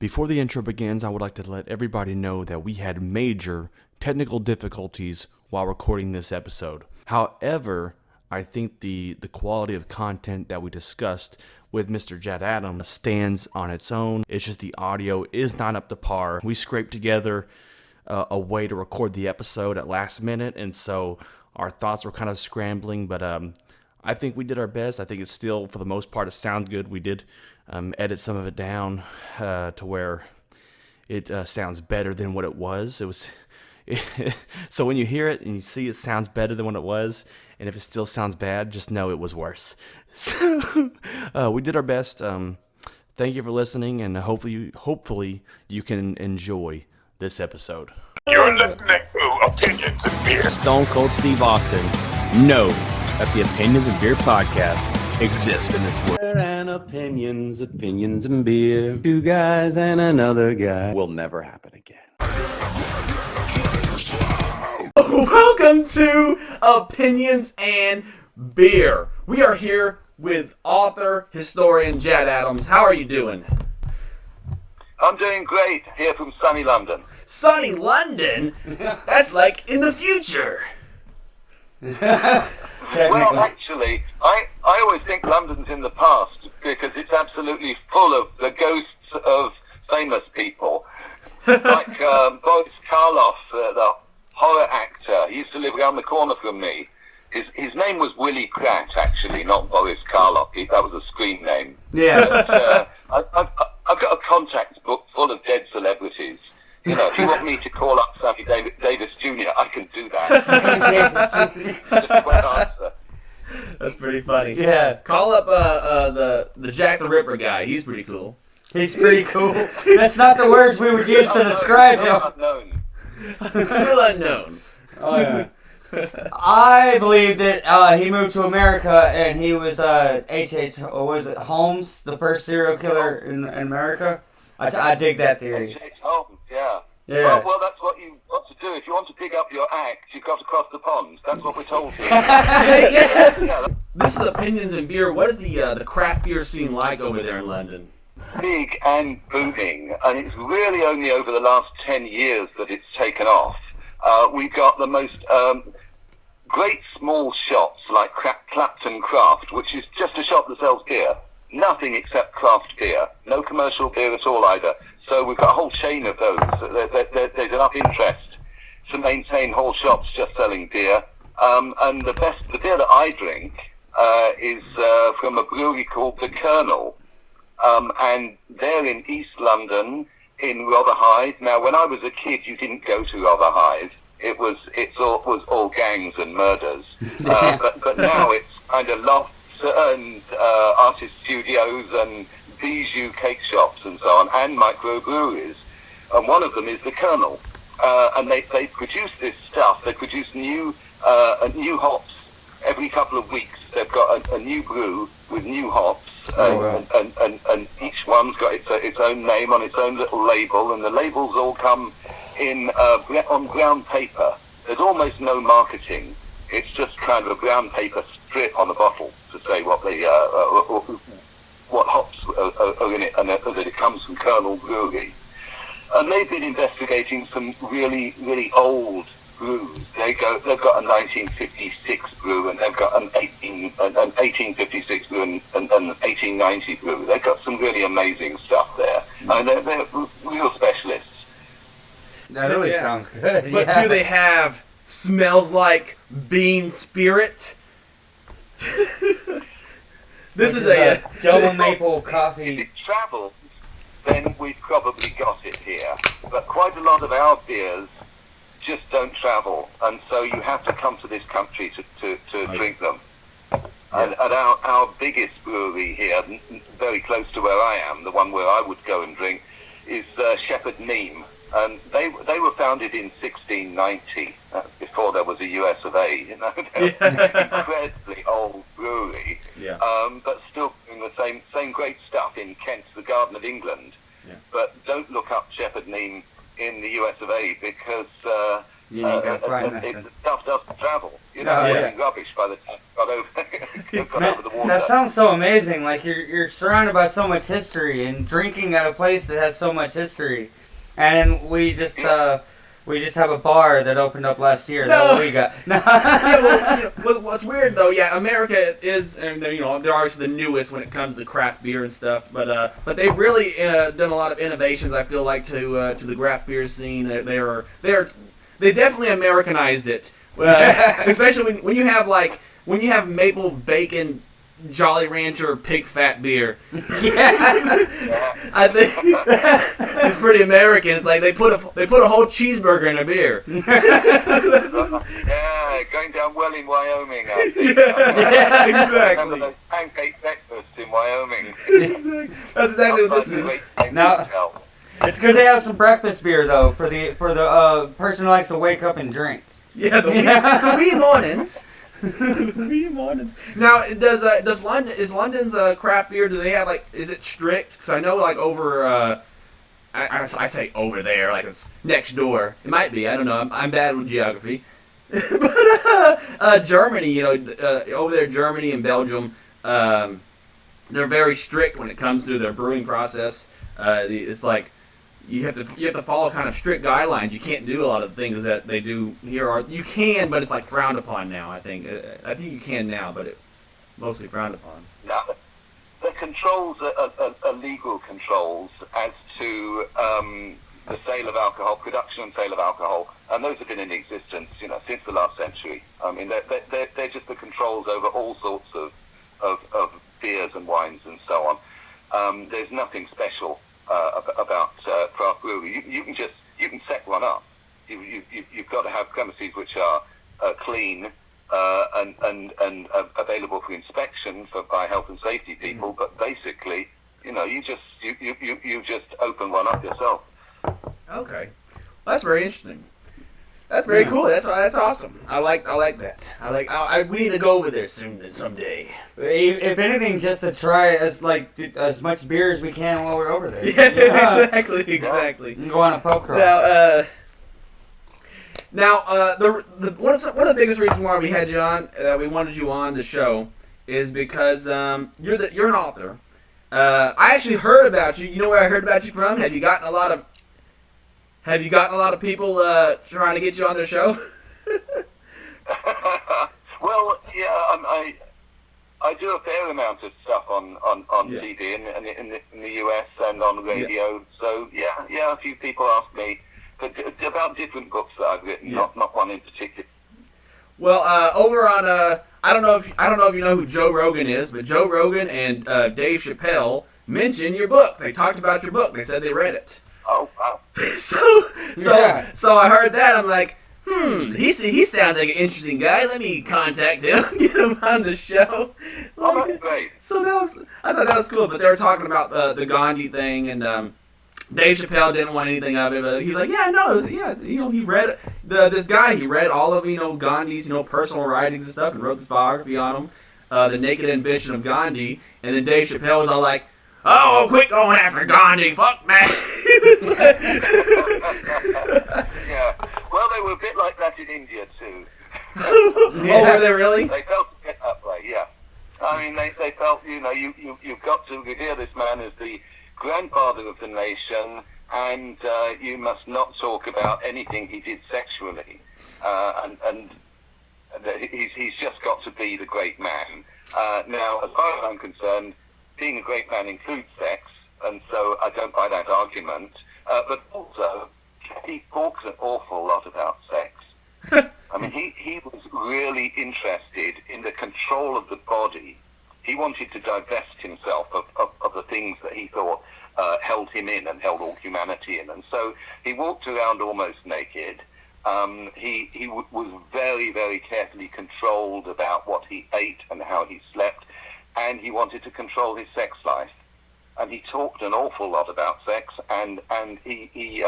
Before the intro begins, I would like to let everybody know that we had major technical difficulties while recording this episode. However, I think the quality of content that we discussed with Mr. Jad Adams stands on its own. It's just the audio is not up to par. We scraped together a way to record the episode at last minute, and so our thoughts were kind of scrambling, but I think we did our best. I think it's still, for the most part, it sounds good. We did edit some of it down to where it sounds better than what it was. So when you hear it and you see it sounds better than what it was, and if it still sounds bad, just know it was worse. So we did our best. Thank you for listening, and hopefully you can enjoy this episode. You're listening to Opinions and Beer. Stone Cold Steve Austin knows that the Opinions and Beer podcast exists in this world. And opinions and beer. Two guys and another guy. Will never happen again. Welcome to Opinions and Beer. We are here with author, historian Jad Adams. How are you doing? I'm doing great here from sunny London. Sunny London? That's like in the future. Well, actually, I always think London's in the past because it's absolutely full of the ghosts of famous people. Like Boris Karloff, the horror actor. He used to live around the corner from me. His name was Willie Pratt, actually, not Boris Karloff. That was a screen name. Yeah. But, I've got a contacts book full of dead celebrities. You know, if you want me to call up Sammy Davis Jr., I can do that. Just a quick answer. That's pretty funny. Yeah. Call up the Jack the Ripper guy. He's pretty cool. He's pretty cool. That's not the words we would use to describe him. Unknown. Still unknown. Oh, yeah. I believe that he moved to America and he was Holmes, the first serial killer in America. I dig that theory. H.H. Holmes, yeah. Yeah. Well, that's what you want to do. If you want to dig up your act, you've got to cross the pond. That's what we're told here. Yeah. This is Opinions and Beer. What is the craft beer scene like over there in London? Big and booming, and it's really only over the last 10 years that it's taken off. We've got the most great small shops like Clapton Craft, which is just a shop that sells beer. Nothing except craft beer. No commercial beer at all either. So we've got a whole chain of those. There's enough interest to maintain whole shops just selling beer. And the beer that I drink is from a brewery called The Colonel. And they're in East London, in Rotherhithe. Now, when I was a kid, you didn't go to Rotherhithe. It was all gangs and murders. But now it's kind of lofts and artist studios and bijou cake shops and so on, and microbreweries. And one of them is The Colonel. And they produce this stuff. They produce new hops every couple of weeks. They've got a new brew with new hops. And each one's got its own name on its own little label, and the labels all come in on brown paper. There's almost no marketing. It's just kind of a brown paper strip on the bottle to say what hops are in it, and that it comes from Colonel Brewery. And they've been investigating some really, really old brews. They've got a 1956 brew, and they've got an 1856 brew and an 1890 brew. They've got some really amazing stuff there. And they're real specialists. That really sounds good. But do they have smells like bean spirit? This is a double maple If coffee. it travels, then we've probably got it here. But quite a lot of our beers just don't travel, and so you have to come to this country to drink them. And our biggest brewery here, very close to where I am, the one where I would go and drink, is Shepherd Neame. And they were founded in 1690, before there was a US of A. You know, they're incredibly old brewery, but still doing the same great stuff in Kent, the Garden of England. Yeah. But don't look up Shepherd Neame in the US of A because You ain't got fine the stuff doesn't travel. You know, Oh, it yeah. was rubbish by the time it got over the water. That sounds so amazing. Like you're surrounded by so much history and drinking at a place that has so much history. And we just have a bar that opened up last year. That's what we got. What's weird though, America is, and they're obviously the newest when it comes to craft beer and stuff. But they've really done a lot of innovations. I feel like to the craft beer scene. They definitely Americanized it, especially when you have maple bacon Jolly Rancher pig fat beer. I think it's pretty American. It's like they put a whole cheeseburger in a beer. Yeah, going down well in Wyoming, I think. Yeah, exactly. I remember those pancake breakfasts in Wyoming. That's exactly what this is. Now, it's good to have some breakfast beer though for the person who likes to wake up and drink. Yeah, the wee mornings. Wee mornings. Now, is London's craft beer? Do they have is it strict? Because I know over. I say over there, like it's next door. It might be. I don't know. I'm bad with geography. But Germany, over there, Germany and Belgium, they're very strict when it comes to their brewing process. It's like you have to follow kind of strict guidelines. You can't do a lot of things that they do here. You can, but it's like frowned upon now. I think you can now, but it's mostly frowned upon. Now, the controls are legal controls as to the sale of alcohol, production and sale of alcohol, and those have been in existence, since the last century. I mean, they're just the controls over all sorts of beers and wines and so on. There's nothing special about craft brewery. You can set one up. You've got to have premises which are clean and available for inspection by health and safety people. But basically, you just open one up yourself. Okay, well, that's very interesting. That's very cool. That's awesome. I like that. We need to go over there someday. If anything, just to try as much beer as we can while we're over there. Yeah, exactly. You can go on a pub crawl. Now, one of the biggest reasons why we had you on, we wanted you on the show, is because you're an author. I actually heard about you. You know where I heard about you from? Have you gotten a lot of people trying to get you on their show? Well, yeah, I do a fair amount of stuff on TV in the US and on radio. Yeah. So yeah, a few people ask me about different books that I've written, not one in particular. Well, over on I don't know if you know who Joe Rogan is, but Joe Rogan and Dave Chappelle mentioned your book. They talked about your book. They said they read it. Oh wow! So I heard that. I'm like, he sounds like an interesting guy. Let me contact him, get him on the show. Oh, that's great. So I thought that was cool. But they were talking about the Gandhi thing, and Dave Chappelle didn't want anything of it. But he's like, he read this guy. He read all of Gandhi's personal writings and stuff, and wrote this biography on him, The Naked Ambition of Gandhi. And then Dave Chappelle was all like, "Oh, quit going after Gandhi, fuck man." Yeah. Well, they were a bit like that in India too. Oh, were they really? They felt a bit that way. Yeah. I mean, they felt you've got to revere this man as the grandfather of the nation, and you must not talk about anything he did sexually, and he's just got to be the great man. Now, as far as I'm concerned, being a great man includes sex, and so I don't buy that argument. But also, he talks an awful lot about sex. I mean, he was really interested in the control of the body. He wanted to divest himself of the things that he thought held him in and held all humanity in. And so he walked around almost naked. He was very, very carefully controlled about what he ate and how he slept. And he wanted to control his sex life. And he talked an awful lot about sex, and he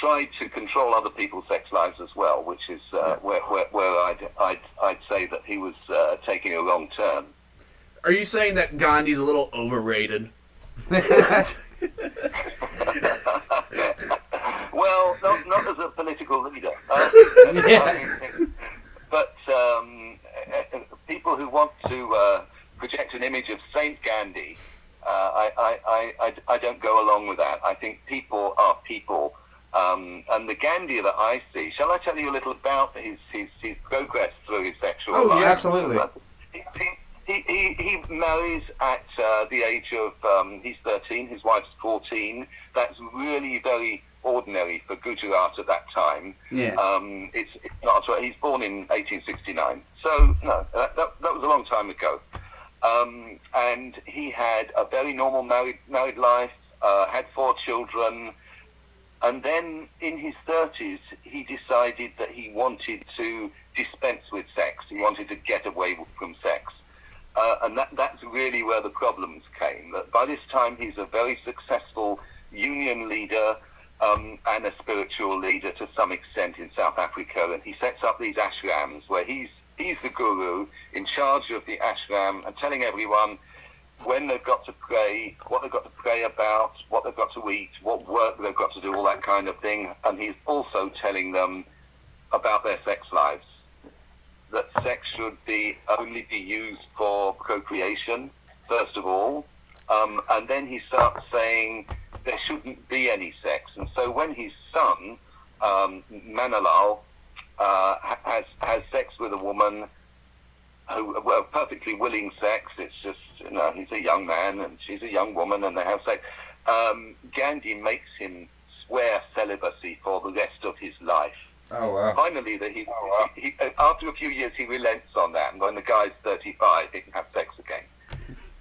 tried to control other people's sex lives as well, which is where I'd say that he was taking a wrong turn. Are you saying that Gandhi's a little overrated? Well, not as a political leader. But people who want to project an image of Saint Gandhi, I don't go along with that. I think people are people. And the Gandhi that I see, shall I tell you a little about his progress through his sexual life? Oh, yeah, absolutely. He marries at the age of, he's 13, his wife's 14. That's really very ordinary for Gujarat at that time. Yeah. It's not. He's born in 1869, so no, that was a long time ago. And he had a very normal married life, had 4 children, and then in his 30s he decided that he wanted to dispense with sex. He wanted to get away from sex. And that's really where the problems came. That by this time he's a very successful union leader and a spiritual leader to some extent in South Africa, and he sets up these ashrams where he's the guru in charge of the ashram and telling everyone when they've got to pray, what they've got to pray about, what they've got to eat, what work they've got to do, all that kind of thing. And he's also telling them about their sex lives. That sex should only be used for procreation, first of all, and then he starts saying there shouldn't be any sex. And so when his son, Manalal, has sex with a woman perfectly willing sex, it's just, he's a young man and she's a young woman and they have sex, Gandhi makes him swear celibacy for the rest of his life. Oh, wow. Finally, he after a few years, he relents on that, and when the guy's 35, he can have sex again.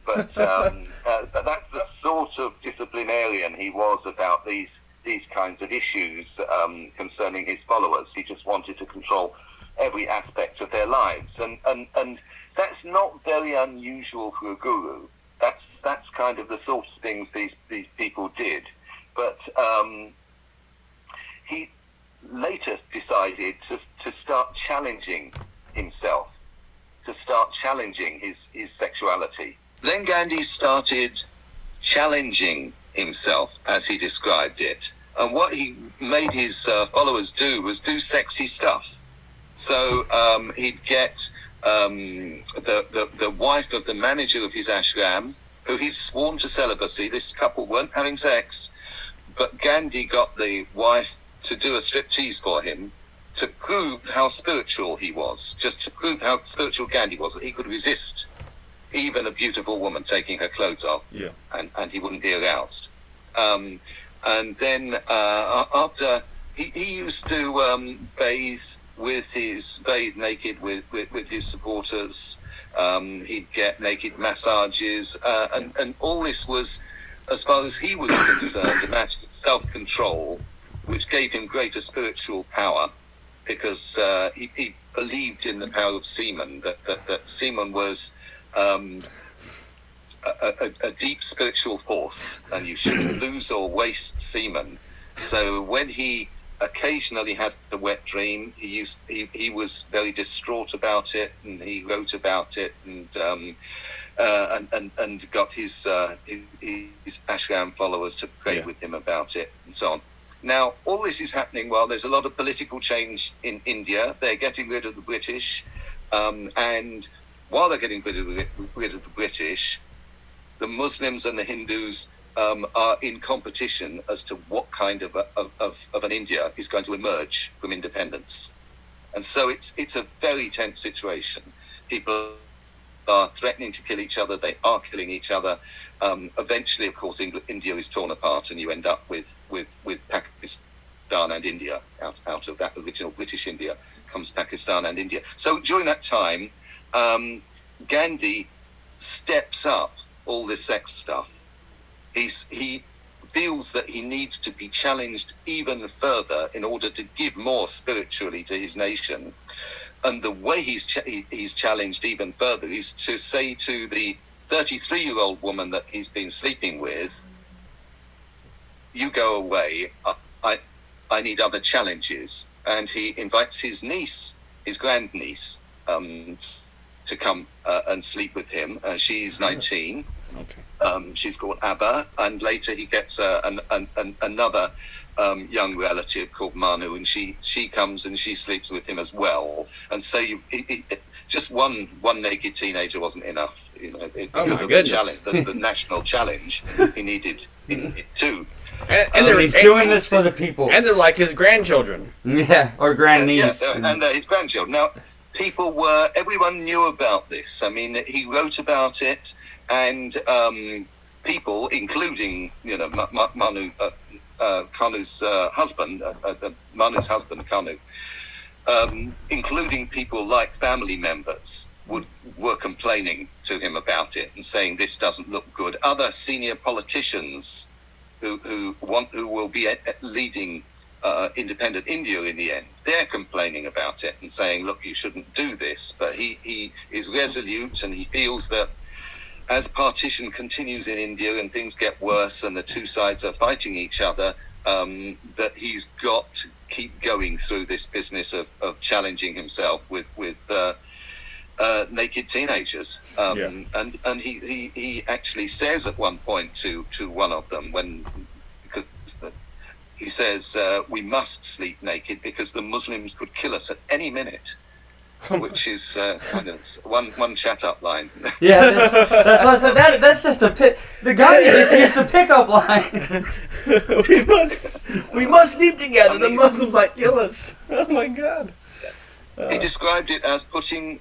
But that's the sort of disciplinarian he was about these kinds of issues concerning his followers. He just wanted to control every aspect of their lives, and that's not very unusual for a guru. That's kind of the sort of things these people did. But he later decided to start challenging himself, to start challenging his sexuality. Then Gandhi started challenging himself, as he described it. And what he made his followers do was do sexy stuff. So he'd get the wife of the manager of his ashram, who he'd sworn to celibacy. This couple weren't having sex, but Gandhi got the wife to do a striptease for him to prove how spiritual he was, just to prove how spiritual Gandhi was, that he could resist even a beautiful woman taking her clothes off, and he wouldn't be aroused. And then after he used to bathe naked with his supporters. He'd get naked massages, and all this was, as far as he was concerned, a matter of self-control, which gave him greater spiritual power, because he believed in the power of semen, that semen was a deep spiritual force, and you shouldn't lose or waste semen. So when he occasionally had a wet dream, he was very distraught about it, and he wrote about it, and got his ashram followers to pray with him about it, and so on. Now, all this is happening while there's a lot of political change in India. They're getting rid of the British, and while they're getting rid of the British, the Muslims and the Hindus are in competition as to what kind of an India is going to emerge from independence. And so it's a very tense situation. People are threatening to kill each other. They are killing each other. Eventually, of course, India is torn apart, and you end up with Pakistan and India. Out of that original British India comes Pakistan and India. So during that time, Gandhi steps up all this sex stuff. He feels that he needs to be challenged even further in order to give more spiritually to his nation. And the way he's challenged even further is to say to the 33-year-old woman that he's been sleeping with, "You go away. I need other challenges." And he invites his niece, his grandniece, to come and sleep with him. She's 19. Okay. She's called Abba, and later he gets another young relative called Manu, and she comes and she sleeps with him as well. And so just one naked teenager wasn't enough, because of the challenge, the national challenge. He needed two. And he's doing this for the people. And they're like his grandchildren. Yeah, or grandniece. And his grandchildren. Now, everyone knew about this. I mean, he wrote about it, and people, including, Manu, Kanu's husband, Manu's husband, Kanu, including people like family members, were complaining to him about it and saying this doesn't look good. Other senior politicians who will be leading independent India in the end, they're complaining about it and saying, look, you shouldn't do this. But he is resolute, and he feels that as partition continues in India and things get worse and the two sides are fighting each other, that he's got to keep going through this business of challenging himself with naked teenagers. And he actually says at one point to one of them, because he says, we must sleep naked because the Muslims could kill us at any minute. Which is one chat-up line. Yeah, that's what I said. That's just the Gandhi just used a pickup line. we must sleep together. The Muslims kill us. Oh my God. He described it as putting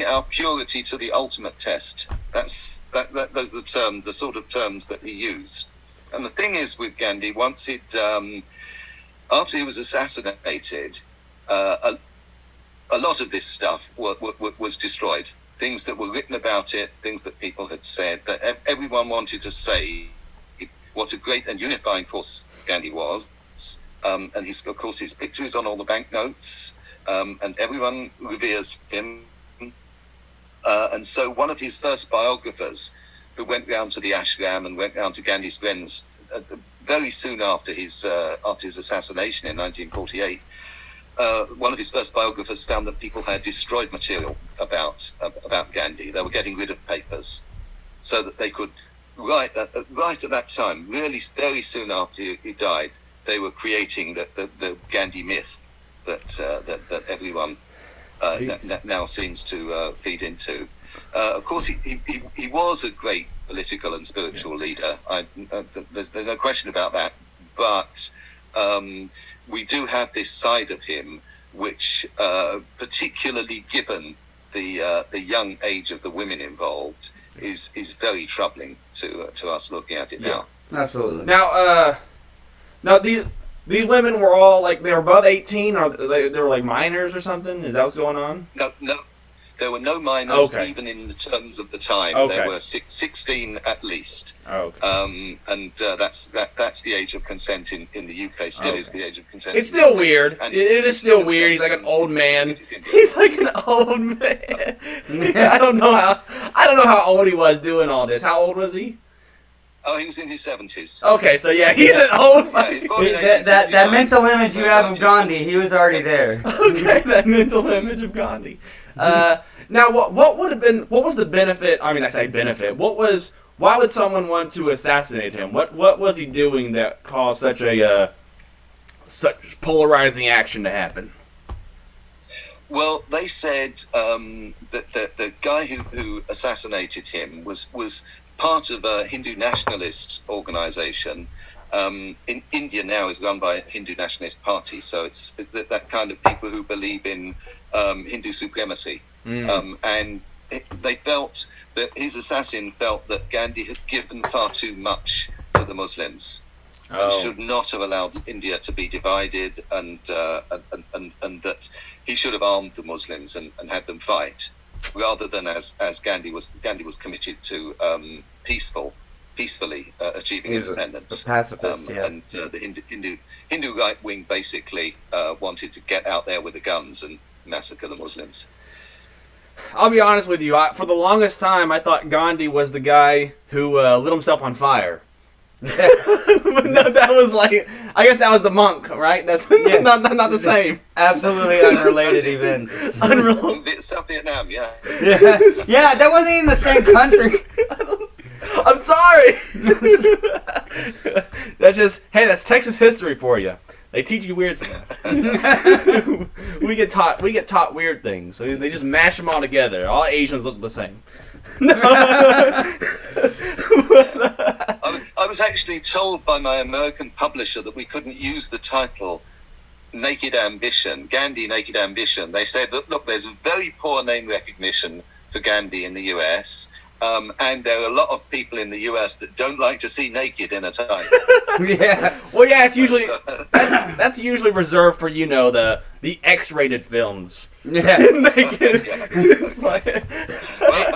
our purity to the ultimate test. Those are the sort of terms that he used. And the thing is with Gandhi, after he was assassinated, a lot of this stuff was destroyed. Things that were written about it, things that people had said, but everyone wanted to say what a great and unifying force Gandhi was. And of course his picture is on all the banknotes, and everyone reveres him. And so one of his first biographers, who went round to the ashram and went round to Gandhi's friends very soon after his assassination in 1948, one of his first biographers found that people had destroyed material about Gandhi. They were getting rid of papers so that they could write at that time, really very soon after he died, they were creating the Gandhi myth that everyone now seems to feed into. Of course, he was a great political and spiritual leader. There's no question about that. But we do have this side of him, which, particularly given the young age of the women involved, is very troubling to us looking at it now. Absolutely. Now these women were all they were above 18, or they were minors or something. Is that what's going on? No. There were no minors, okay, even in the terms of the time. Okay. There were 16 at least. Okay. And that's the age of consent in the UK. Still is the age of consent. It's still weird. It is still weird. He's like an old man. He's like an old man. I don't know how old he was doing all this. How old was he? Oh, he was in his 70s. Okay, so yeah, he's an old. Yeah, he's born in that mental image you have of Gandhi, he was already there. Okay, that mental image of Gandhi. Now, what was the benefit? I mean, I say benefit. Why would someone want to assassinate him? What was he doing that caused such polarizing action to happen? Well, they said that the guy who assassinated him was part of a Hindu nationalist organization. In India now is run by a Hindu nationalist party, so it's that kind of people who believe in Hindu supremacy. And they felt that his assassin felt that Gandhi had given far too much to the Muslims and should not have allowed India to be divided, and that he should have armed the Muslims and had them fight, rather than as Gandhi was committed to peacefully achieving independence. A pacifist, And the Hindu right wing basically wanted to get out there with the guns and massacre the Muslims. I'll be honest with you. For the longest time, I thought Gandhi was the guy who lit himself on fire. But no, that was I guess that was the monk, right? That's not the same. Absolutely unrelated events. South Vietnam, yeah. Yeah, that wasn't even the same country. I'm sorry. That's Texas history for you. They teach you weird stuff. we get taught weird things. So they just mash them all together. All Asians look the same. I was actually told by my American publisher that we couldn't use the title Naked Ambition, Gandhi Naked Ambition. They said that, look, there's very poor name recognition for Gandhi in the US, and there are a lot of people in the US that don't like to see naked in a title. Yeah. Well, yeah, it's usually that's usually reserved for the X-rated films. Yeah. Well,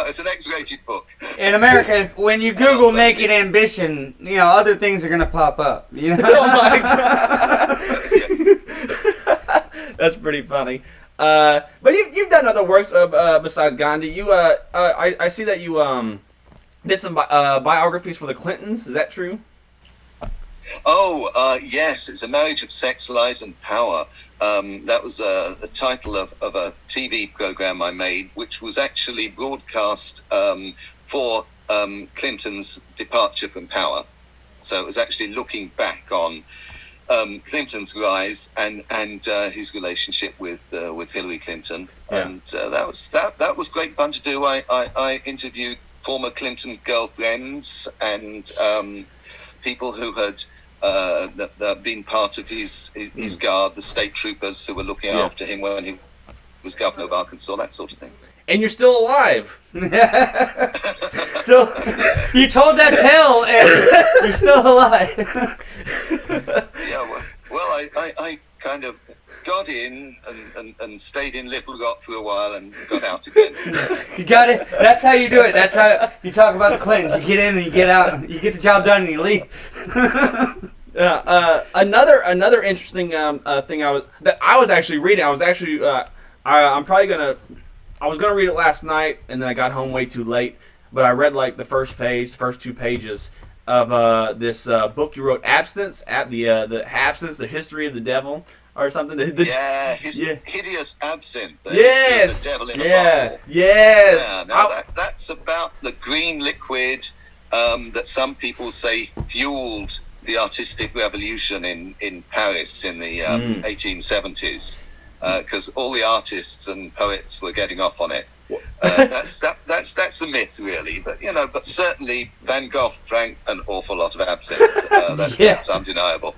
it's an X-rated book. In America, when you Google Naked Ambition, other things are gonna pop up. Oh my God. That's pretty funny. But you've done other works besides Gandhi. I see that you did some biographies for the Clintons. Is that true? Oh, yes, it's A Marriage of Sex, Lies and Power. That was the title of a TV program I made, which was actually broadcast for Clinton's departure from power. So it was actually looking back on Clinton's rise and his relationship with Hillary Clinton, and that was great fun to do. I interviewed former Clinton girlfriends and people who had been part of his guard, the state troopers who were looking after him when he was governor of Arkansas, that sort of thing. And you're still alive. So you told that tale, and you're still alive. Yeah, well, I kind of got in and stayed in Little Rock for a while and got out again. You got it. That's how you do it. That's how you talk about the Clintons. You get in and you get out. You get the job done and you leave. Another interesting thing I was actually reading. I was gonna read it last night, and then I got home way too late. But I read like the first 2 pages of this book you wrote, Abstinence, the Abstinence, the History of the Devil, or something. Hideous Absinthe. Yes. The devil in a bottle. Yes. Yeah. Now that's about the green liquid that some people say fueled the artistic revolution in Paris in the 1870s. Because all the artists and poets were getting off on it. That's the myth, really. But certainly Van Gogh drank an awful lot of absinthe. That's undeniable.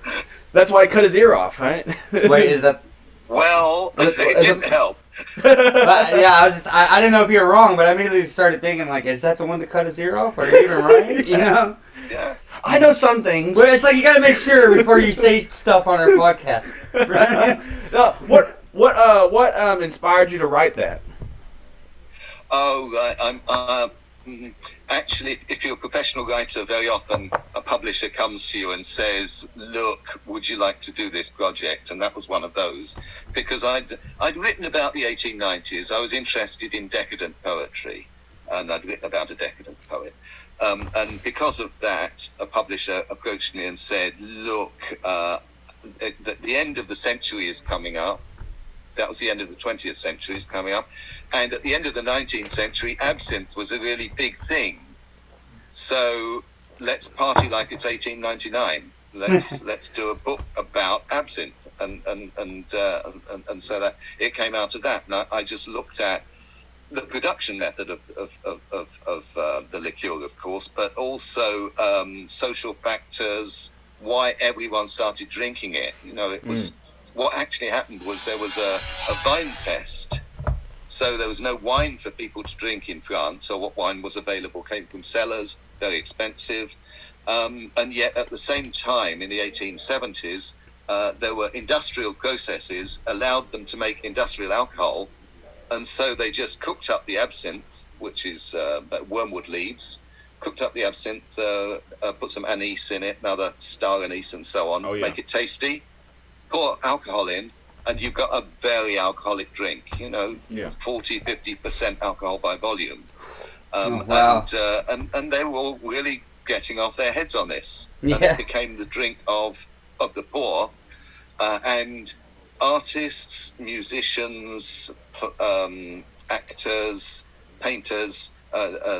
That's why he cut his ear off, right? Wait, is that? Well, it didn't help. I didn't know if you were wrong, but I immediately started thinking, like, is that the one that cut his ear off? Are you even right? Yeah. I know some things. But it's like you got to make sure before you say stuff on our podcast. Right? What inspired you to write that? Oh, right. Actually, if you're a professional writer, very often a publisher comes to you and says, "Look, would you like to do this project?" And that was one of those, because I'd written about the 1890s. I was interested in decadent poetry, and I'd written about a decadent poet. And because of that, a publisher approached me and said, "Look, the end of the century is coming up." That was the end of the 20th century is coming up. And at the end of the 19th century, absinthe was a really big thing. So let's party like it's 1899. Let's do a book about absinthe. And so that it came out of that. And I just looked at the production method of the liqueur, of course, but also social factors, why everyone started drinking it. It was... What actually happened was there was a vine pest. So there was no wine for people to drink in France. So what wine was available came from cellars, very expensive. And yet at the same time, in the 1870s, there were industrial processes allowed them to make industrial alcohol. And so they just cooked up the absinthe, which is wormwood leaves, cooked up the absinthe, put some anise in it, another star anise and so on, make it tasty. Pour alcohol in, and you've got a very alcoholic drink, 40-50% alcohol by volume. Wow. And they were all really getting off their heads on this. Yeah. And it became the drink of the poor. And artists, musicians, actors, painters,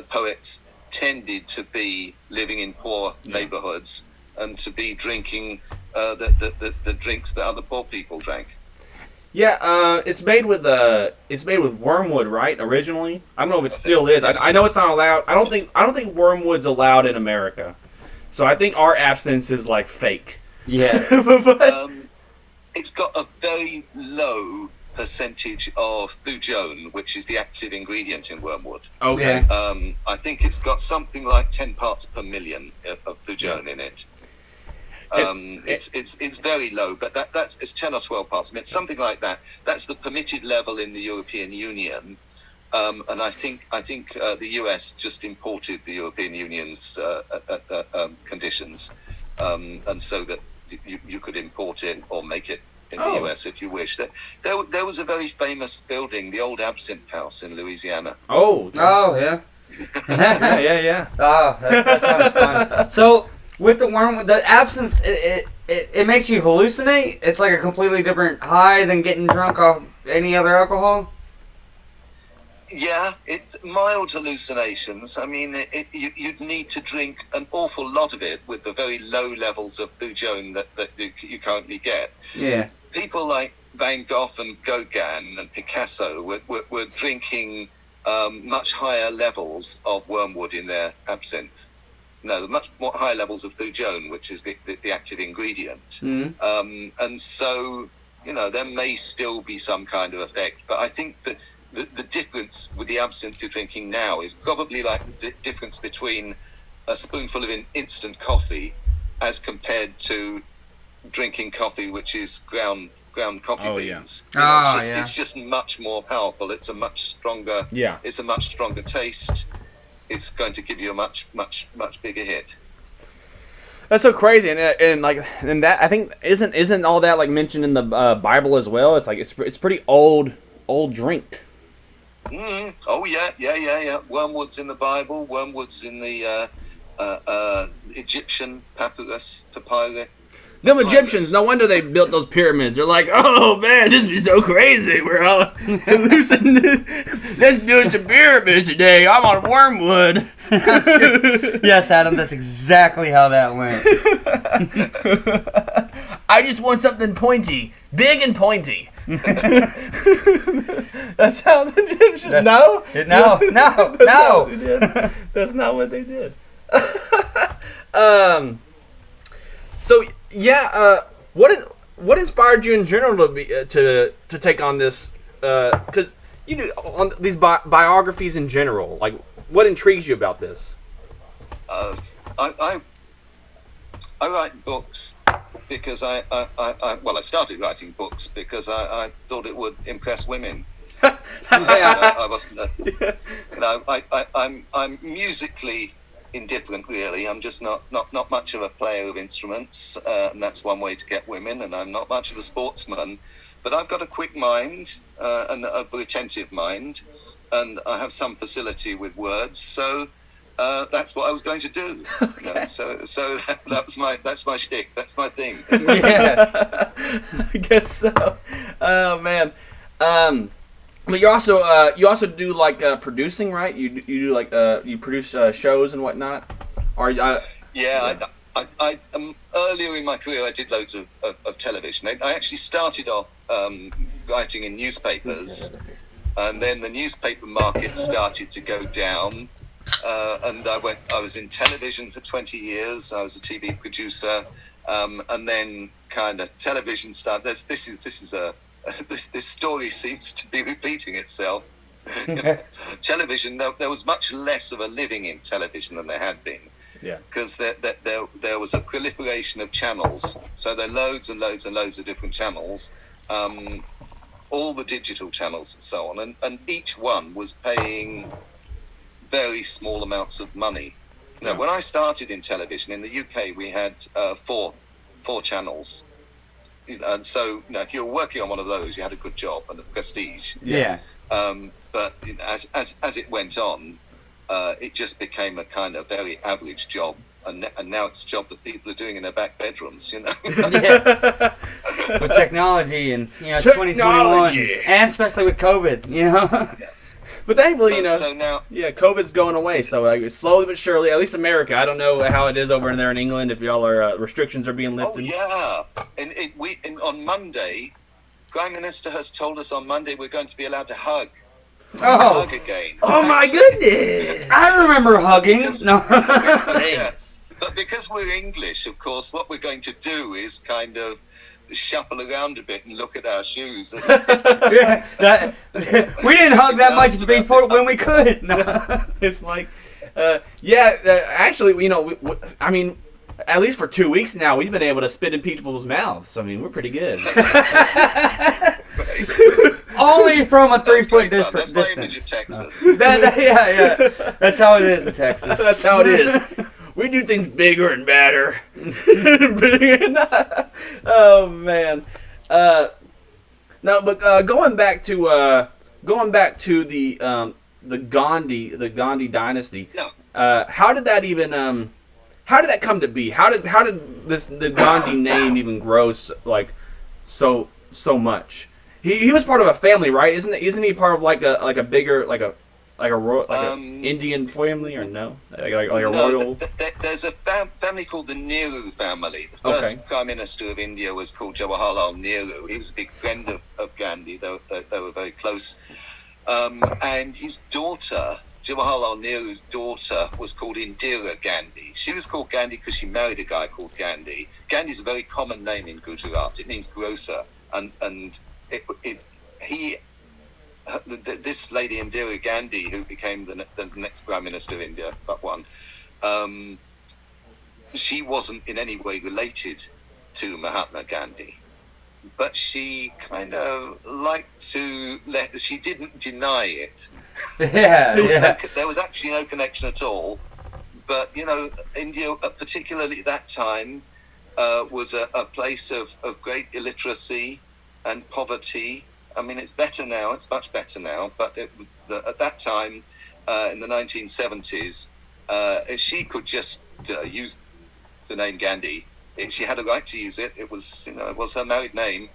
poets tended to be living in poor neighborhoods and to be drinking the drinks that other poor people drank. Yeah, it's made with wormwood, right? Originally, I don't know if it still is. I know it's not allowed. I don't think wormwood's allowed in America. So I think our abstinence is like fake. Yeah. It's got a very low percentage of thujone, which is the active ingredient in wormwood. Okay. I think it's got something like 10 parts per million of thujone in it. It's very low, but it's 10 or 12 parts. I mean, something like that. That's the permitted level in the European Union, and I think the US just imported the European Union's conditions, and so that you could import it or make it in the US if you wish. There was a very famous building, the old Absinthe House in Louisiana. Oh yeah. yeah. Oh, that sounds fun. So. With the wormwood, the absinthe, it makes you hallucinate? It's like a completely different high than getting drunk off any other alcohol? Yeah, mild hallucinations. I mean, you'd need to drink an awful lot of it with the very low levels of thujone that you currently get. Yeah. People like Van Gogh and Gauguin and Picasso were drinking much higher levels of wormwood in their absinthe. No, much more high levels of thujone, which is the active ingredient. Mm-hmm. And so, there may still be some kind of effect, but I think that the difference with the absinthe you're drinking now is probably like the difference between a spoonful of instant coffee as compared to drinking coffee which is ground coffee beans. It's just much more powerful. It's a much stronger. Yeah. It's a much stronger taste. It's going to give you a much bigger hit. That's so crazy, and that I think isn't all that like mentioned in the Bible as well. It's like it's pretty old drink. Mm-hmm. Oh yeah. Wormwood's in the Bible. Wormwood's in the Egyptian papyrus. Them Egyptians, no wonder they built those pyramids. They're like, oh man, this is so crazy. We're all hallucinating. Let's build some pyramids today. I'm on wormwood. Yes, Adam, that's exactly how that went. I just want something pointy, big and pointy. That's how the Egyptians. No. That's not what they did. So yeah, what inspired you in general to take on this? Because you do on these biographies in general. Like, what intrigues you about this? I write books because I started writing books because I thought it would impress women. I wasn't. I'm musically indifferent, really. I'm just not much of a player of instruments, and that's one way to get women. And I'm not much of a sportsman, but I've got a quick mind and a retentive mind, and I have some facility with words. So that's what I was going to do. Okay. So that's my shtick. That's my thing. Yeah, I guess so. Oh man. But you also do like producing, right? You do like you produce shows and whatnot. Or I earlier in my career I did loads of television. I actually started off writing in newspapers, and then the newspaper market started to go down, and I was in television for 20 years. I was a TV producer, and then kind of television started. This story seems to be repeating itself. Television, there was much less of a living in television than there had been. Yeah. Because there was a proliferation of channels. So there are loads and loads and loads of different channels, all the digital channels and so on. And each one was paying very small amounts of money. Now, when I started in television in the UK, we had four channels. And so, if you were working on one of those, you had a good job and a prestige. Yeah. But as it went on, it just became a kind of very average job, and now it's a job that people are doing in their back bedrooms. Yeah. With technology and it's 2021, and especially with COVID. But thankfully, So now, COVID's going away. So slowly but surely, at least America. I don't know how it is over there in England if y'all are restrictions are being lifted. Oh yeah, and on Monday, Prime Minister has told us on Monday we're going to be allowed to hug again. Oh my goodness! I remember hugging. No. Yeah. But because we're English, of course, what we're going to do is kind of shuffle around a bit and look at our shoes. And Yeah, we didn't hug that much before when we could. No. It's like, actually, I mean, at least for 2 weeks now, we've been able to spit in people's mouths. So, I mean, we're pretty good. Only from a 3-foot That's distance. my image of Texas. Yeah. That's how it is in Texas. That's how it is. We do things bigger and badder. Oh man. No, but going back to the Gandhi dynasty. Yeah. How did that even how did that come to be? How did the Gandhi name even grow so much? He was part of a family, right? Isn't he part of like a bigger Indian family, or no? Like a royal? There's a family called the Nehru family. The first Prime Minister of India was called Jawaharlal Nehru. He was a big friend of Gandhi. They were very close. And his daughter, Jawaharlal Nehru's daughter, was called Indira Gandhi. She was called Gandhi because she married a guy called Gandhi. Gandhi's a very common name in Gujarat. It means grocer. And this lady Indira Gandhi, who became the next Prime Minister of India, but one, she wasn't in any way related to Mahatma Gandhi, but she kind of liked to she didn't deny it. There was actually no connection at all. But India, particularly at that time, was a place of great illiteracy and poverty. I mean, it's better now. It's much better now. But at that time, in the 1970s, she could just use the name Gandhi. She had a right to use it. It was her married name.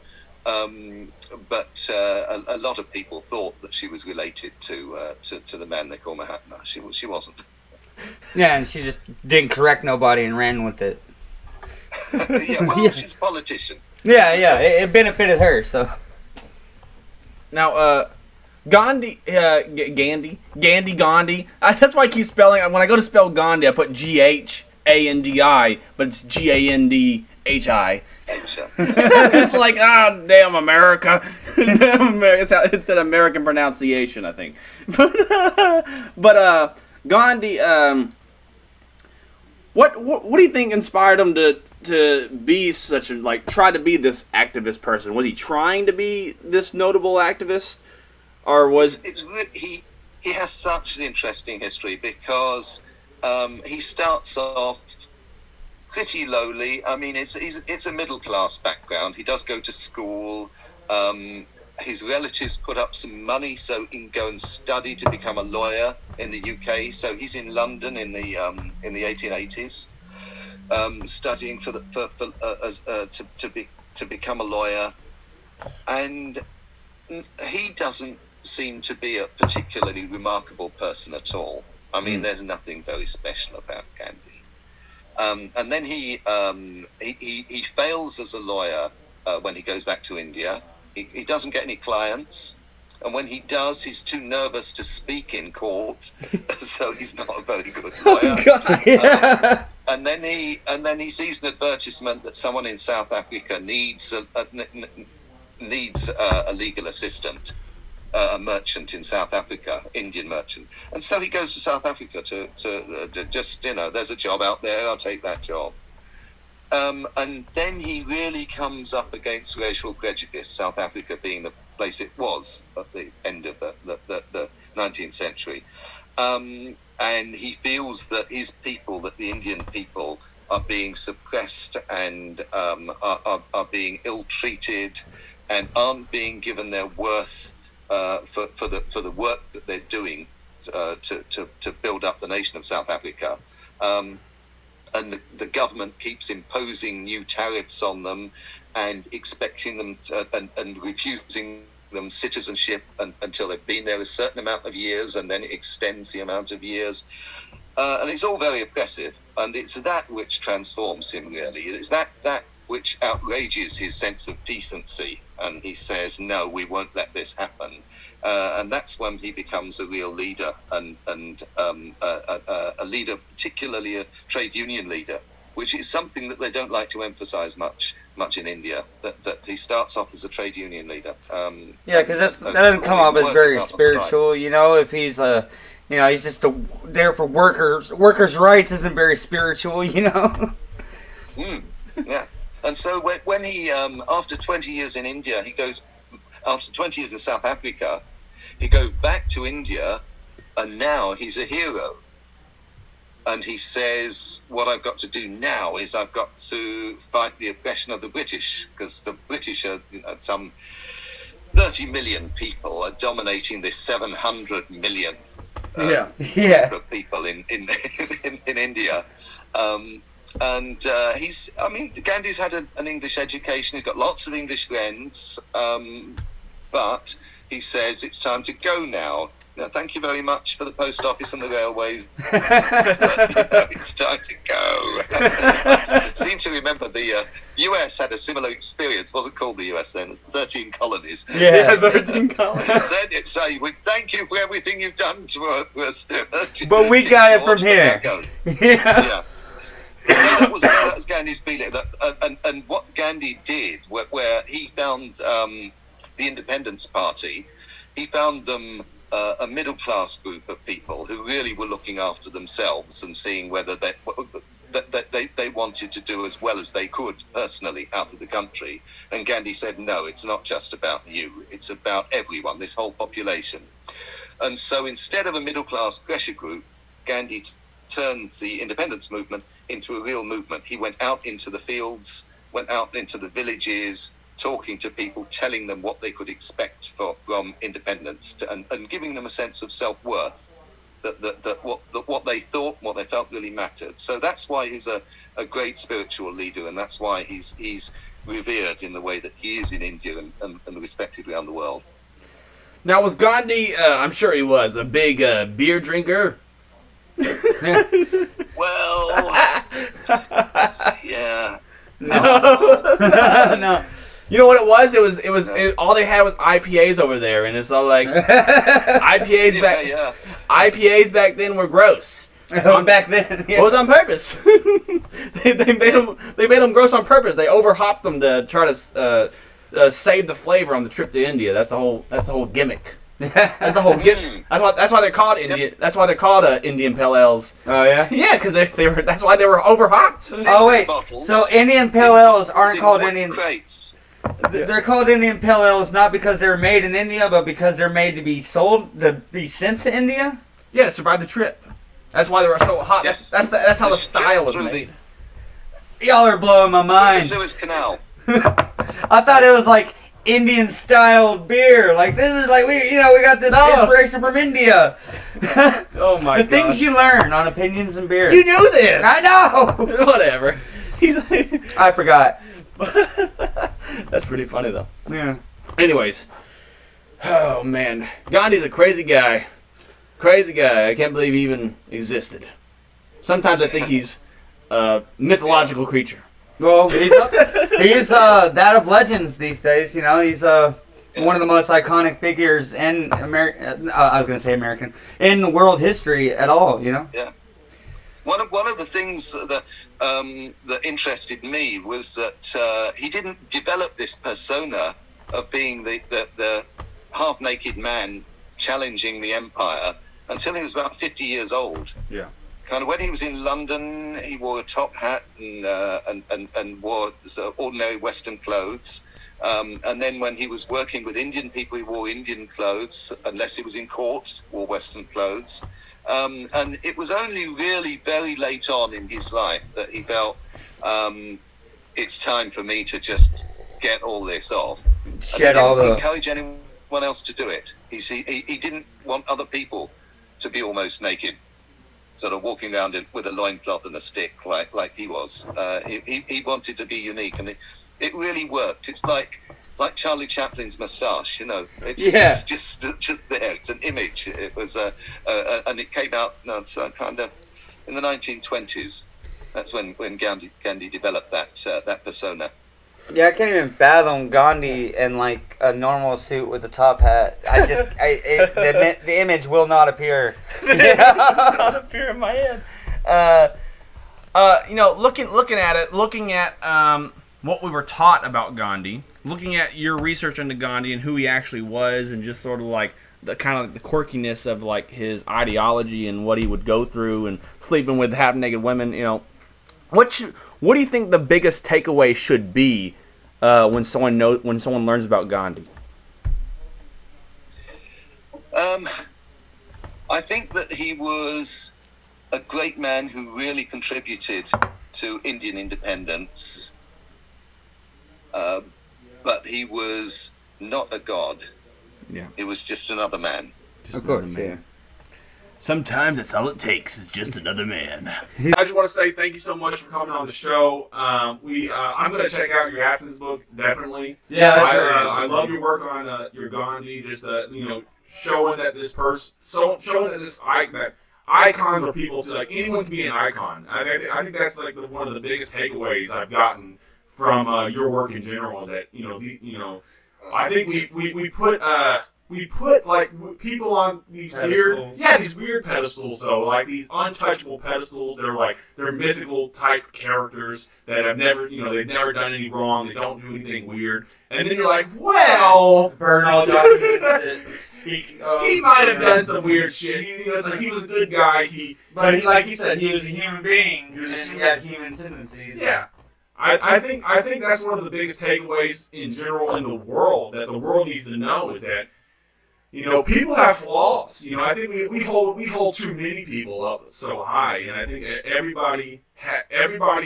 But a lot of people thought that she was related to the man they call Mahatma. She wasn't. Yeah, and she just didn't correct nobody and ran with it. She's a politician. Yeah, it benefited her, so. Now, Gandhi. That's why I keep spelling. When I go to spell Gandhi, I put Ghandi, but it's Gandhi. It's like, damn America. It's an American pronunciation, I think. But Gandhi, what do you think inspired him to be such a try to be this activist person? Was he trying to be this notable activist, or was he has such an interesting history because he starts off pretty lowly. I mean, it's a middle class background. He does go to school. His relatives put up some money so he can go and study to become a lawyer in the UK. So he's in London in the 1880s, studying to become a lawyer, and he doesn't seem to be a particularly remarkable person at all. I mean, there's nothing very special about Gandhi. And then he fails as a lawyer when he goes back to India. He doesn't get any clients, and when he does, he's too nervous to speak in court, so he's not a very good lawyer. And then he sees an advertisement that someone in South Africa needs a legal assistant, a merchant in South Africa, Indian merchant, and so he goes to South Africa to just there's a job out there, I'll take that job. And then he really comes up against racial prejudice, South Africa being the place it was at the end of the 19th century. And he feels that his people, that the Indian people, are being suppressed and are being ill-treated and aren't being given their worth for the work that they're doing to build up the nation of South Africa. And the government keeps imposing new tariffs on them and expecting them and refusing them citizenship until they've been there a certain amount of years, and then it extends the amount of years. And it's all very oppressive, and it's that which transforms him, really. It's that which outrages his sense of decency, and he says, no, we won't let this happen. And that's when he becomes a real leader, and a leader, particularly a trade union leader, which is something that they don't like to emphasize much in India, that he starts off as a trade union leader. Yeah, because that doesn't come up as very spiritual, you know, if he's he's just there for workers. Workers' rights isn't very spiritual, you know? Yeah. And so when he, after 20 years in India, after 20 years in South Africa, he goes back to India, and now he's a hero. And he says, what I've got to do now is I've got to fight the oppression of the British, because the British are, some 30 million people are dominating this 700 million people in India. Gandhi's had an English education. He's got lots of English friends, but he says it's time to go now. Thank you very much for the post office and the railways. But, it's time to go. I seem to remember the US had a similar experience. It wasn't called the US then. It was 13 colonies. Yeah, 13 colonies. Said it's we thank you for everything you've done to us. But we got it from here. Yeah. So that was Gandhi's feeling. And what Gandhi did, where he found the Independence Party, he found them a middle-class group of people who really were looking after themselves and seeing whether they wanted to do as well as they could personally out of the country. And Gandhi said, no, it's not just about you. It's about everyone, this whole population. And so instead of a middle-class pressure group, Gandhi turned the independence movement into a real movement. He went out into the fields, went out into the villages, talking to people, telling them what they could expect from independence, and giving them a sense of self-worth, that what they thought, what they felt really mattered. So that's why he's a great spiritual leader, and that's why he's revered in the way that he is in India and respected around the world. Now, was Gandhi, I'm sure he was, a big beer drinker? Well, yeah. No. You know what it was? All they had was IPAs over there, and it's all like IPAs back. Yeah. IPAs back then were gross. Back then, It was on purpose. they made them gross on purpose. They overhopped them to try to save the flavor on the trip to India. That's the whole gimmick. That's the whole gimmick. That's why they're called Indian. That's why they're called Indian Pale Ales. Oh yeah. Yeah, because they were. That's why they were overhopped. Oh wait. So Indian Pale Ales aren't called Indian. Crates. They're called Indian Pale Ales not because they're made in India, but because they're made to be sold, to be sent to India. Yeah, to survive the trip. That's why they were so hot. Yes. That's how the style was made. Y'all are blowing my mind. The Suez Canal. I thought it was like Indian style beer. Like this is like we got this inspiration from India. Oh my god. The things you learn on Opinions and Beer. You knew this. I know. Whatever. He's like, I forgot. That's pretty funny though. Yeah. Anyways. Oh man. Gandhi's a crazy guy. Crazy guy. I can't believe he even existed. Sometimes I think he's a mythological creature. Well, he's that of legends these days. You know, he's one of the most iconic figures in I was gonna say American in world history at all. You know. Yeah. One of the things that interested me was that he didn't develop this persona of being the half-naked man challenging the empire until he was about 50 years old. Yeah. Kind of when he was in London, he wore a top hat and wore sort of ordinary Western clothes. And then when he was working with Indian people, he wore Indian clothes. Unless he was in court, wore Western clothes. And it was only really very late on in his life that he felt it's time for me to just get all this off. Shed and all he didn't the. encourage anyone else to do it. He didn't want other people to be almost naked, sort of walking around with a loincloth and a stick like he was. He wanted to be unique, and it really worked. It's like like Charlie Chaplin's moustache, it's just there. It's an image. It was and it came out kind of in the 1920s. That's when Gandhi developed that persona. Yeah, I can't even fathom Gandhi in like a normal suit with a top hat. The image will not appear. Not appear in my head. Looking at what we were taught about Gandhi, looking at your research into Gandhi and who he actually was, and just sort of like the kind of the quirkiness of like his ideology and what he would go through, and sleeping with half-naked women. What do you think the biggest takeaway should be when someone learns about Gandhi? I think that he was a great man who really contributed to Indian independence. But he was not a god. Yeah. He was just another man. Of course, yeah. Sometimes that's all it takes is just another man. I just want to say thank you so much for coming on the show. I'm going to check out your absence book, definitely. Yeah, I love your work on your Gandhi, just showing that this person, showing that that icons are people too. Like anyone can be an icon. I think that's like one of the biggest takeaways I've gotten from your work in general. Is that I think we put like people on these weird pedestals though, like these untouchable pedestals. They're mythical type characters that have never they've never done any wrong. They don't do anything weird, and then you're like, well, burn all documents. He might have done some weird shit. He was a good guy. But like you said, he was a human being, and he had human tendencies. Yeah. I think that's one of the biggest takeaways in general in the world that the world needs to know is that people have flaws. I think we hold too many people up so high, and I think everybody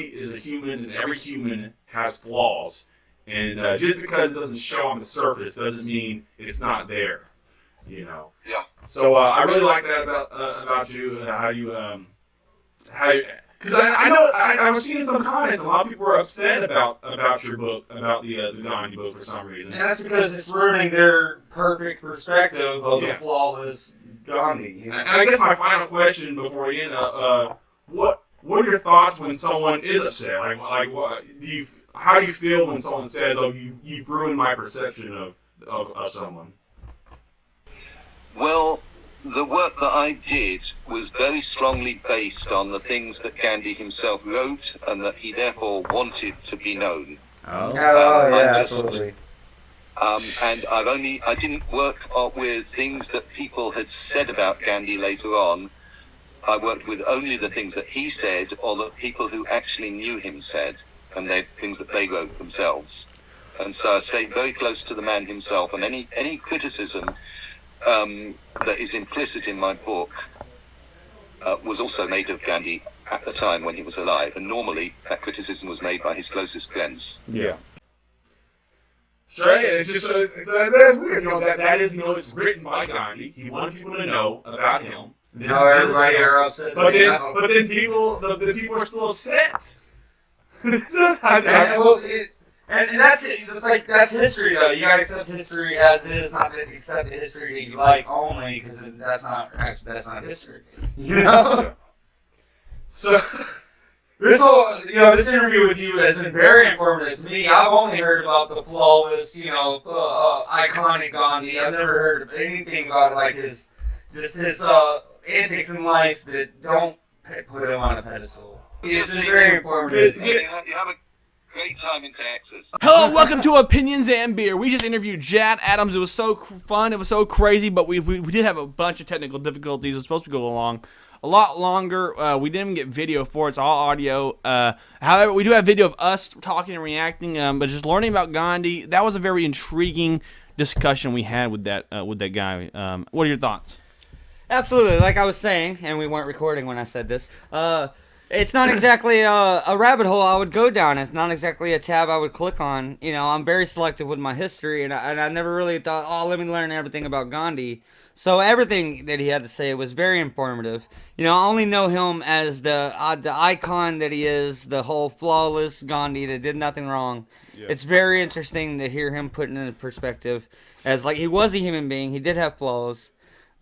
is a human, and every human has flaws. And just because it doesn't show on the surface doesn't mean it's not there. Yeah. So I really like that about you, how you because I know I was seeing some comments. A lot of people were upset about your book, about the Gandhi book for some reason. And that's because it's ruining their perfect perspective of the flawless Gandhi. And I guess my final question before we end up, what are your thoughts when someone is upset? Like what how do you feel when someone says, "Oh, you've ruined my perception of someone"? Well, the work that I did was very strongly based on the things that Gandhi himself wrote and that he therefore wanted to be known. Absolutely. And I didn't work with things that people had said about Gandhi later on. I worked with only the things that he said or that people who actually knew him said, and things that they wrote themselves. And so I stayed very close to the man himself, and any criticism that is implicit in my book was also made of Gandhi at the time when he was alive, and normally that criticism was made by his closest friends. Yeah. Straight, it's just that's weird. That is it's written by Gandhi. He wanted people to know about him. Everybody are upset. But then people, the people are still upset. And that's it. That's history, though. You gotta accept history as it is, not to accept the history that you like only, because that's not history. So this interview with you has been very informative to me. I've only heard about the flawless, iconic Gandhi. I've never heard of anything about his antics in life that don't put him on a pedestal. It's been very informative. You have a great time in Texas. Hello, welcome to Opinions and Beer. We just interviewed Jad Adams. It was so fun. It was so crazy, but we did have a bunch of technical difficulties. It was supposed to go along a lot longer. We didn't get video for it. It's all audio. However, we do have video of us talking and reacting, but just learning about Gandhi. That was a very intriguing discussion we had with that guy. What are your thoughts? Absolutely. Like I was saying, and we weren't recording when I said this, It's not exactly a rabbit hole I would go down. It's not exactly a tab I would click on. You know, I'm very selective with my history, and I never really thought, oh, let me learn everything about Gandhi. So everything that he had to say was very informative. You know, I only know him as the icon that he is, the whole flawless Gandhi that did nothing wrong. Yeah. It's very interesting to hear him put it in perspective as, like, he was a human being. He did have flaws.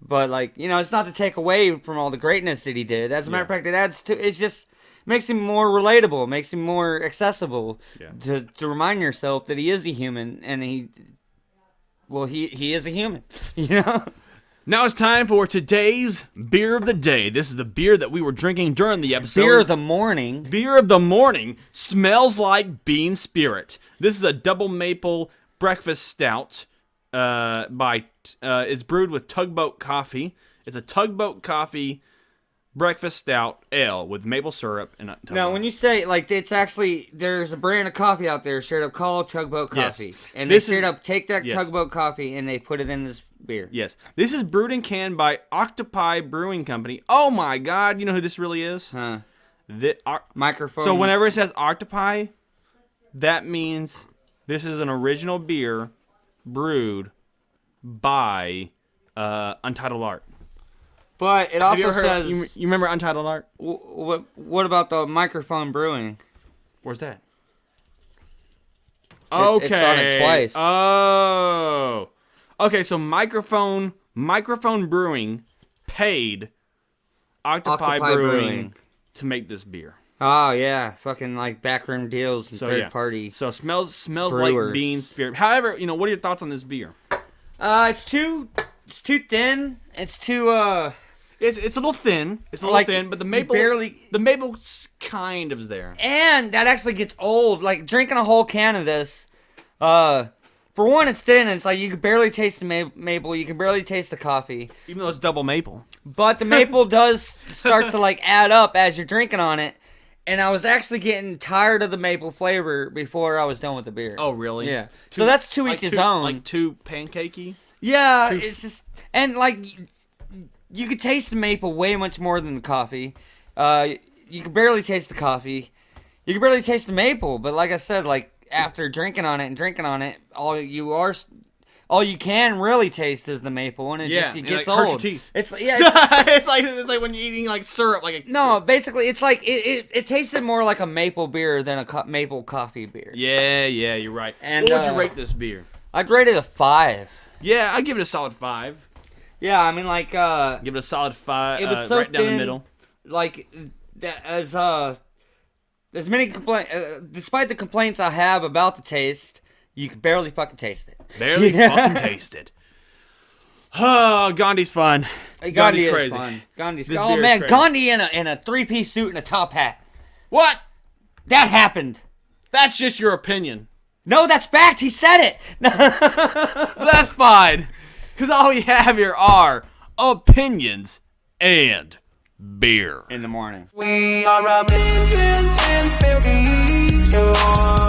But, like, you know, it's not to take away from all the greatness that he did. As a matter of fact, it adds to, it's just makes him more relatable, makes him more accessible to remind yourself that he is a human, and he is a human, you know? Now it's time for today's beer of the day. This is the beer that we were drinking during the episode. Beer of the morning. Beer of the morning smells like bean spirit. This is a double maple breakfast stout. It's brewed with Tugboat coffee. It's a Tugboat coffee breakfast stout ale with maple syrup and Tugboat. Now, when you say, like, it's actually, there's a brand of coffee out there straight up called Tugboat coffee. Yes. And they straight up take that Tugboat coffee and they put it in this beer. Yes. This is brewed and canned by Octopi Brewing Company. Oh my God, you know who this really is? Huh. Microphone. So whenever it says Octopi, that means this is an original beer brewed by Untitled Art. But it also says... You remember Untitled Art? What about the Microphone Brewing? Where's that? Okay. It's on it twice. Oh. Okay, so Microphone Brewing paid Octopi Brewing to make this beer. Oh, yeah. Fucking, like, backroom deals and third party. So it smells like bean spirit. However, you know, what are your thoughts on this beer? It's too thin. It's too, It's a little thin. It's a little thin, but the maple kind of is there. And that actually gets old. Like, drinking a whole can of this, for one, it's thin, and it's like you can barely taste the maple. You can barely taste the coffee. Even though it's double maple. But the maple does start to, like, add up as you're drinking on it. And I was actually getting tired of the maple flavor before I was done with the beer. Oh, really? Yeah. So that's to each his own. Like too pancakey? Yeah, it's just... And, like, you could taste the maple way much more than the coffee. You could barely taste the coffee. You could barely taste the maple. But like I said, like, after drinking on it, all you can really taste is the maple, and it gets like, old. It's like when you're eating like syrup, no, basically it's like it tasted more like a maple beer than a maple coffee beer. Yeah, you're right. And what would you rate this beer? I'd rate it a 5. Yeah, I'd give it a solid 5. Yeah, I mean, like give it a solid 5. It was so right thin, down the middle. Like as many complaints, despite the complaints I have about the taste, you can barely fucking taste it. Barely fucking taste it. Oh, Gandhi's fun. Gandhi's crazy. Fun. Oh man, Gandhi in a 3-piece suit and a top hat. What? That happened. That's just your opinion. No, that's fact. He said it. That's fine. Because all we have here are opinions and beer. In the morning. We are a million and billion.